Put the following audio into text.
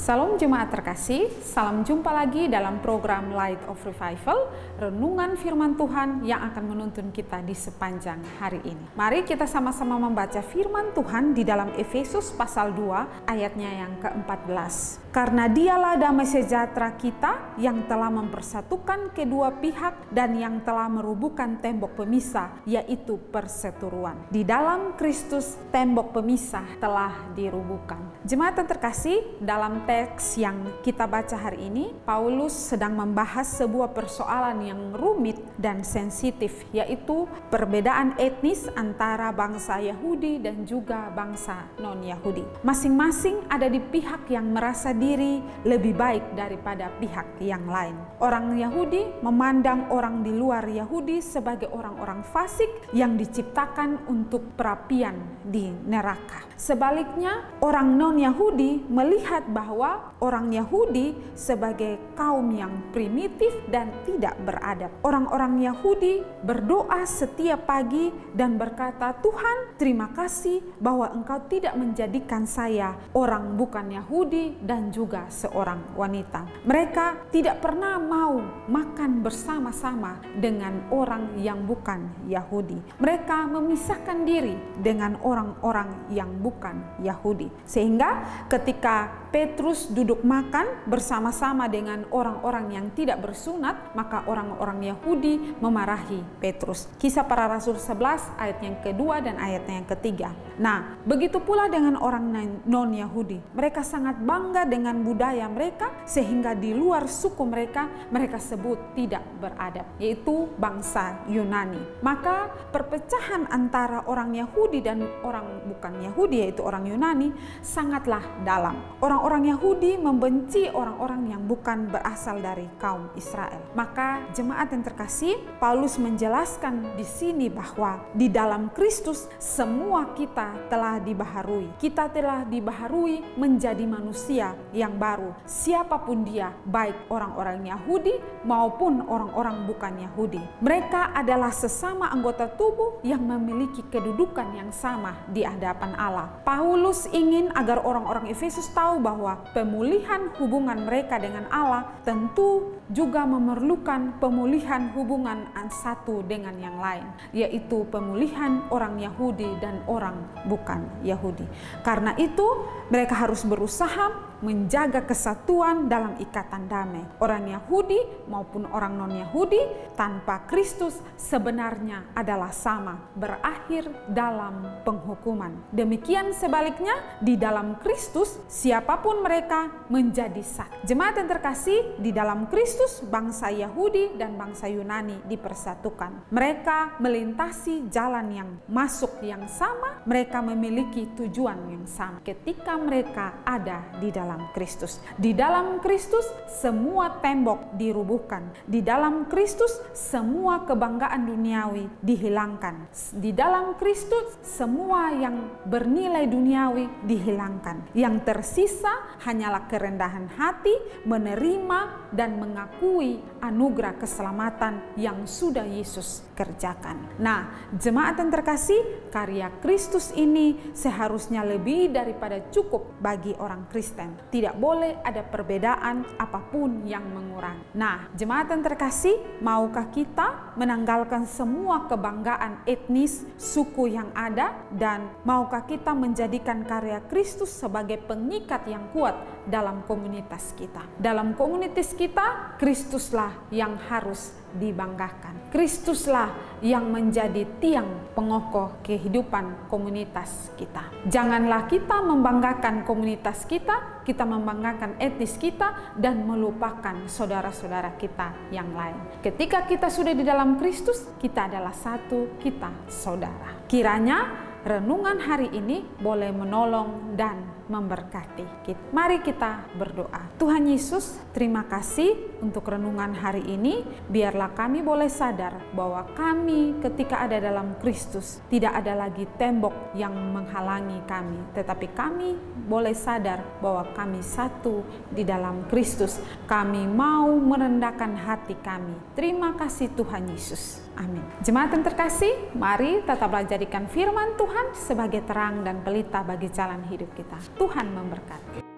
Salam jemaat terkasih, salam jumpa lagi dalam program Light of Revival, renungan firman Tuhan yang akan menuntun kita di sepanjang hari ini. Mari kita sama-sama membaca firman Tuhan di dalam Efesus pasal 2 ayatnya yang ke-14. Karena dialah damai sejahtera kita yang telah mempersatukan kedua pihak dan yang telah merubuhkan tembok pemisah, yaitu perseteruan. Di dalam Kristus tembok pemisah telah dirubuhkan. Jemaat yang terkasih, dalam teks yang kita baca hari ini, Paulus sedang membahas sebuah persoalan yang rumit dan sensitif, yaitu perbedaan etnis antara bangsa Yahudi dan juga bangsa non-Yahudi. Masing-masing ada di pihak yang merasa diri lebih baik daripada pihak yang lain. Orang Yahudi memandang orang di luar Yahudi sebagai orang-orang fasik yang diciptakan untuk perapian di neraka. Sebaliknya, orang non-Yahudi melihat bahwa orang Yahudi sebagai kaum yang primitif dan tidak beradab. Orang-orang Yahudi berdoa setiap pagi dan berkata, "Tuhan, terima kasih bahwa Engkau tidak menjadikan saya orang bukan Yahudi dan juga seorang wanita." Mereka tidak pernah mau makan bersama-sama dengan orang yang bukan Yahudi. Mereka memisahkan diri dengan orang-orang yang bukan Yahudi. Sehingga ketika Petrus duduk makan bersama-sama dengan orang-orang yang tidak bersunat, maka orang-orang Yahudi memarahi Petrus. Kisah Para Rasul 11 ayat yang kedua dan ayatnya yang ketiga. Nah, begitu pula dengan orang non-Yahudi. Mereka sangat bangga dengan budaya mereka, sehingga di luar suku mereka sebut tidak beradab, yaitu bangsa Yunani. Maka perpecahan antara orang Yahudi dan orang bukan Yahudi, yaitu orang Yunani, sangatlah dalam. Orang-orang Yahudi membenci orang-orang yang bukan berasal dari kaum Israel. Maka jemaat yang terkasih, Paulus menjelaskan di sini bahwa di dalam Kristus semua kita telah dibaharui. Kita telah dibaharui menjadi manusia yang baru. Siapapun dia, baik orang-orang Yahudi maupun orang-orang bukan Yahudi. Mereka adalah sesama anggota tubuh yang memiliki kedudukan yang sama di hadapan Allah. Paulus ingin agar orang-orang Efesus tahu bahwa pemulihan hubungan mereka dengan Allah tentu juga memerlukan pemulihan hubungan satu dengan yang lain, yaitu pemulihan orang Yahudi dan orang bukan Yahudi. Karena itu mereka harus berusaha menjaga kesatuan dalam ikatan damai. Orang Yahudi maupun orang non-Yahudi tanpa Kristus sebenarnya adalah sama, berakhir dalam penghukuman. Demikian sebaliknya, di dalam Kristus siapapun mereka menjadi satu. Jemaat yang terkasih, di dalam Kristus bangsa Yahudi dan bangsa Yunani dipersatukan. Mereka melintasi jalan yang masuk yang sama, mereka memiliki tujuan yang sama ketika mereka ada di dalam Kristus. Di dalam Kristus semua tembok dirubuhkan. Di dalam Kristus semua kebanggaan duniawi dihilangkan. Di dalam Kristus semua yang bernilai duniawi dihilangkan. Yang tersisa hanyalah kerendahan hati, menerima dan mengakui anugerah keselamatan yang sudah Yesus kerjakan. Nah, jemaat yang terkasih, karya Kristus ini seharusnya lebih daripada cukup bagi orang Kristen. Tidak boleh ada perbedaan apapun yang mengurangi. Nah, jemaat yang terkasih, maukah kita menanggalkan semua kebanggaan etnis, suku yang ada, dan maukah kita menjadikan karya Kristus sebagai pengikat yang kuat dalam komunitas kita? Dalam komunitas kita, Kristuslah yang harus dibanggakan. Kristuslah yang menjadi tiang pengokoh kehidupan komunitas kita. Janganlah kita membanggakan komunitas kita, kita membanggakan etnis kita dan melupakan saudara-saudara kita yang lain. Ketika kita sudah di dalam Kristus, kita adalah satu, kita saudara. Kiranya renungan hari ini boleh menolong dan memberkati kita. Mari kita berdoa. Tuhan Yesus, terima kasih untuk renungan hari ini. Biarlah kami boleh sadar bahwa kami ketika ada dalam Kristus tidak ada lagi tembok yang menghalangi kami, tetapi kami boleh sadar bahwa kami satu di dalam Kristus. Kami mau merendahkan hati kami. Terima kasih Tuhan Yesus. Amin. Jemaat yang terkasih, mari tetaplah jadikan firman Tuhan sebagai terang dan pelita bagi jalan hidup kita. Tuhan memberkati.